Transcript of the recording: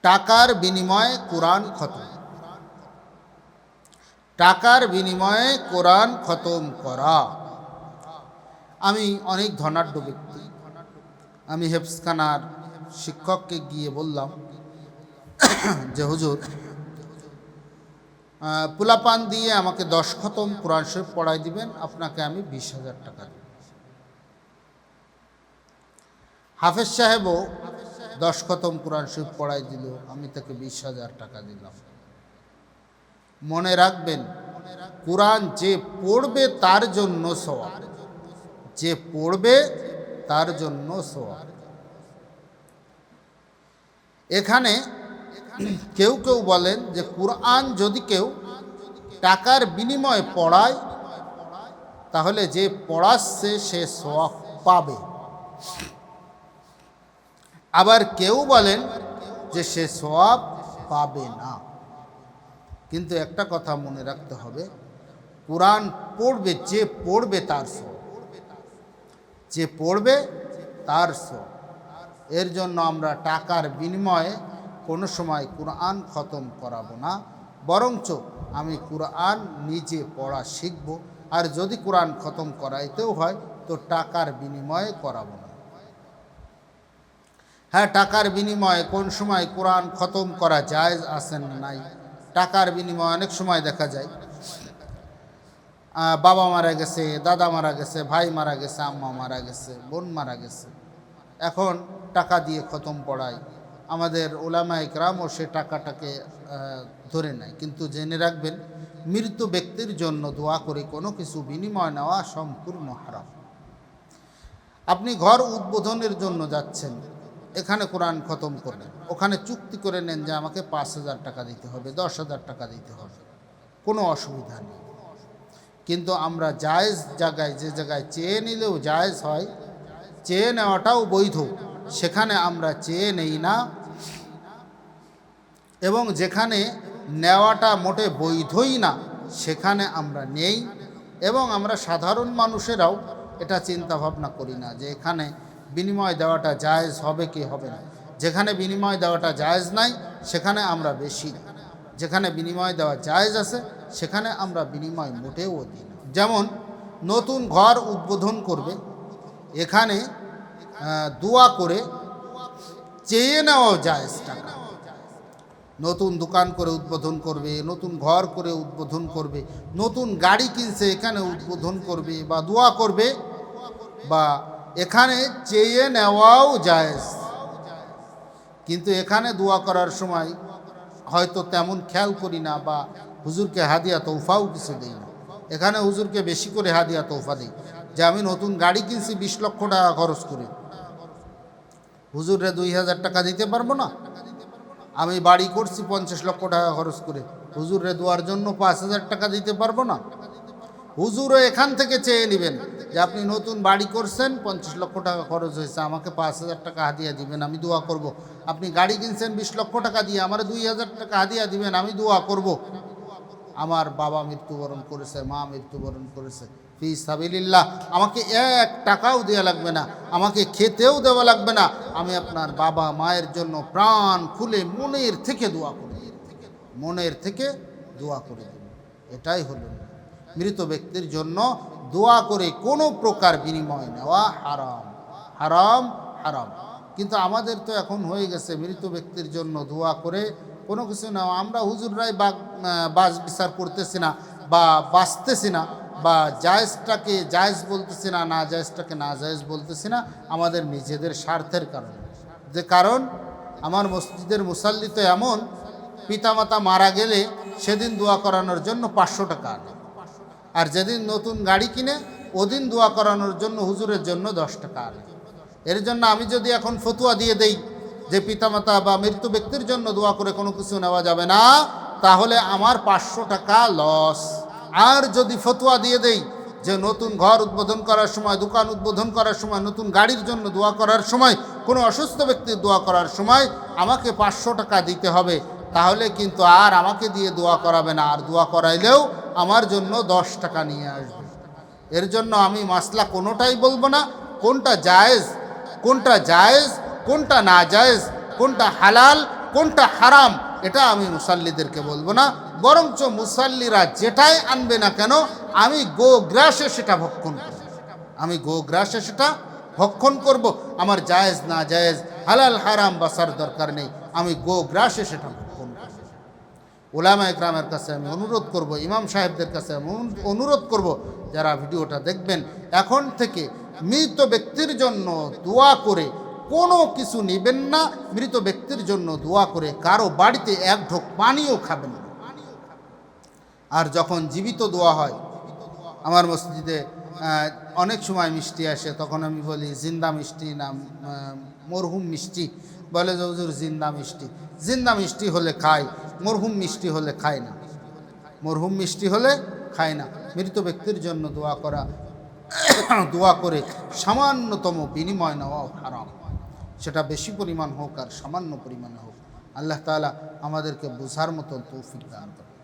টাকার বিনিময়ে কোরআন খতম। টাকার বিনিময়ে কোরআন খতম করা। আমি অনেক ধনাঢ্য ব্যক্তি, আমি হেফজখানার শিক্ষককে গিয়ে বললাম যে হুজুর, পোলাপান দিয়ে আমাকে 10 খতম কোরআন শরীফ পড়াই দিবেন, আপনাকে আমি 20,000 টাকা দেব। হাফেজ সাহেবও 10 খতম কোরআন শরীফ পড়াই দিল, আমি তাকে 20,000 টাকা দিলাম। মনে রাখবেন, কোরআন যে পড়বে তার জন্য সওয়াব, যে পড়বে তার জন্য সওয়াব। এখানে কেউ কেউ বলেন যে কোরআন যদি কেউ টাকার বিনিময়ে পড়ায় তাহলে যে পড়াচ্ছে সে সওয়াব পাবে। আবার কেউ বলেন যে সে সওয়াব পাবে না। কিন্তু একটা কথা মনে রাখতে হবে, কোরআন পড়বে যে পড়বে তার সওয়াব, যে পড়বে তার সওয়াব। এর জন্য আমরা টাকার বিনিময়ে কোনো সময় কোরআন খতম করাবো না, বরঞ্চ আমি কোরআন নিজে পড়া শিখব। আর যদি কোরআন খতম করাইতেও হয় তো টাকার বিনিময়ে করাবো না। হ্যাঁ, টাকার বিনিময়ে কোন সময় কোরআন খতম করা জায়েজ আছে না নাই? টাকার বিনিময়ে অনেক সময় দেখা যায় বাবা মারা গেছে, দাদা মারা গেছে, ভাই মারা গেছে, আম্মা মারা গেছে, বোন মারা গেছে, এখন টাকা দিয়ে খতম পড়ায়। আমাদের ওলামা ইকরামও সে টাকাটাকে ধরে নেয়। কিন্তু জেনে রাখবেন, মৃত ব্যক্তির জন্য দোয়া করে কোনো কিছু বিনিময় নেওয়া সম্পূর্ণ হারাম। আপনি ঘর উদ্বোধনের জন্য যাচ্ছেন, এখানে কোরআন খতম করলেন, ওখানে চুক্তি করে নেন যে আমাকে 5,000 টাকা দিতে হবে, 10,000 টাকা দিতে হবে, কোনো অসুবিধা নেই। কিন্তু আমরা জায়েজ জায়গায়, যে জায়গায় চেয়ে নিলেও জায়েজ হয়, চেয়ে নেওয়াটাও বৈধ, সেখানে আমরা চেয়ে নেই না। এবং যেখানে নেওয়াটা মোটে বৈধই না সেখানে আমরা নেই। এবং আমরা সাধারণ মানুষেরাও এটা চিন্তা ভাবনা করি না যে এখানে বিনিময় দেওয়াটা জায়েজ হবে কি হবে না। যেখানে বিনিময় দেওয়াটা জায়েজ নাই সেখানে আমরা বেশি, যেখানে বিনিময় দেওয়া জায়েজ আছে সেখানে আমরা বিনিময় মোটেও দিই না। যেমন নতুন ঘর উদ্বোধন করবে, এখানে দোয়া করে চেয়ে নেওয়াও জায়েজ টাকা। নতুন দোকান করে উদ্বোধন করবে, নতুন ঘর করে উদ্বোধন করবে, নতুন গাড়ি কিনছে এখানে উদ্বোধন করবে বা দোয়া করবে, বা এখানে চেয়ে নেওয়াও জায়েজ। কিন্তু এখানে দোয়া করার সময় হয়তো তেমন খেয়াল করি না, বা হুজুরকে হাদিয়া তৌফাও কিছু দিই না। এখানে হুজুরকে বেশি করে হাদিয়া তৌফা দিই, যে আমি নতুন গাড়ি কিনছি 20 লক্ষ টাকা খরচ করে, হুজুরে 2,000 টাকা দিতে পারবো না। আমি বাড়ি করছি 50 লক্ষ টাকা খরচ করে, হুজুরে দোয়ার জন্য 5,000 টাকা দিতে পারবো না। হুজুরও এখান থেকে চেয়ে নেবেন যে আপনি নতুন বাড়ি করছেন, 50 লক্ষ টাকা খরচ হয়েছে, আমাকে 5,000 টাকা হাদিয়া দিবেন, আমি দোয়া করব। আপনি গাড়ি কিনছেন 20 লক্ষ টাকা দিয়ে, আমার 2,000 টাকা হাদিয়া দিবেন, আমি দোয়া করব। আমার বাবা মৃত্যুবরণ করেছে, মা মৃত্যুবরণ করেছে, ফি সাবিলিল্লাহ, আমাকে 1 টাকাও দেওয়া লাগবে না, আমাকে খেতেও দেওয়া লাগবে না, আমি আপনার বাবা মায়ের জন্য প্রাণ খুলে মনের থেকে দোয়া করি, মনের থেকে দোয়া করে দেব। এটাই হলো মৃত ব্যক্তির জন্য দোয়া করে কোনো প্রকার বিনিময় নেওয়া হারাম, হারাম, হারাম। কিন্তু আমাদের তো এখন হয়ে গেছে মৃত ব্যক্তির জন্য দোয়া করে কোনো কিছু নেওয়া। আমরা হুজুররাই বাস বিচার করতেছি না বা বাঁচতেছি না, বা জায়েজটাকে জায়েজ বলতেছি না, না জায়েজটাকে না জায়েজ বলতেছি না, আমাদের নিজেদের স্বার্থের কারণে। যে কারণ আমার মসজিদের মুসাল্লি তো এমন, পিতামাতা মারা গেলে সেদিন দোয়া করানোর জন্য 500 টাকা আনে, আর যেদিন নতুন গাড়ি কিনে ওদিন দোয়া করানোর জন্য হুজুরের জন্য 10 টাকা আনে। এর জন্য আমি যদি এখন ফতুয়া দিয়ে দেই যে পিতামাতা বা মৃত্যু ব্যক্তির জন্য দোয়া করে কোনো কিছু নেওয়া যাবে না, তাহলে আমার 500 টাকা লস। আর যদি ফতুয়া দিয়ে দেই যে নতুন ঘর উদ্বোধন করার সময়, দোকান উদ্বোধন করার সময়, নতুন গাড়ির জন্য দোয়া করার সময়, কোনো অসুস্থ ব্যক্তির দোয়া করার সময় আমাকে 500 টাকা দিতে হবে, তাহলে কিন্তু আর আমাকে দিয়ে দোয়া করাবে না, আর দোয়া করাইলেও আমার জন্য 10 টাকা নিয়ে আসবে। এর জন্য আমি মাসলা কোনোটাই বলবো না, কোনটা জায়েজ, কোনটা জায়েজ, কোনটা না জায়েজ, কোনটা হালাল, কোনটা হারাম এটা আমি মুসাল্লিদেরকে বলবো না, বরঞ্চ মুসাল্লিরা যেটাই আনবে না কেন আমি গোগ্রাসে সেটা ভক্ষণ করব, আমি গোগ্রাসে সেটা ভক্ষণ করব। আমার জায়েজ না জায়েজ হালাল হারাম বাসার দরকার নেই, আমি গোগ্রাসে সেটা ভক্ষণ করব। উলামা ইকরামের কাছে আমি অনুরোধ করব, ইমাম সাহেবদের কাছে আমি অনুরোধ করব, যারা ভিডিওটা দেখবেন এখন থেকে মৃত ব্যক্তির জন্য দোয়া করে কোনো কিছু নেবেন না, মৃত ব্যক্তির জন্য দোয়া করে কারো বাড়িতে এক ঢোক পানিও খাবেন না। আর যখন জীবিত দোয়া হয়, আমার মসজিদে অনেক সময় মিষ্টি আসে, তখন আমি বলি জিন্দা মিষ্টি না মরহুম মিষ্টি, বলে যে হুজুর জিন্দা মিষ্টি। জিন্দা মিষ্টি হলে খাই, মরহুম মিষ্টি হলে খায় না, মরহুম মিষ্টি হলে খায় না। মৃত ব্যক্তির জন্য দোয়া করা, দোয়া করে সামান্যতম বিনিময় নেওয়াও হারাম, সেটা বেশি পরিমাণ হোক আর সামান্য পরিমাণে হোক। আল্লাহ তাআলা আমাদেরকে বোঝার মতো তৌফিক দান করেন।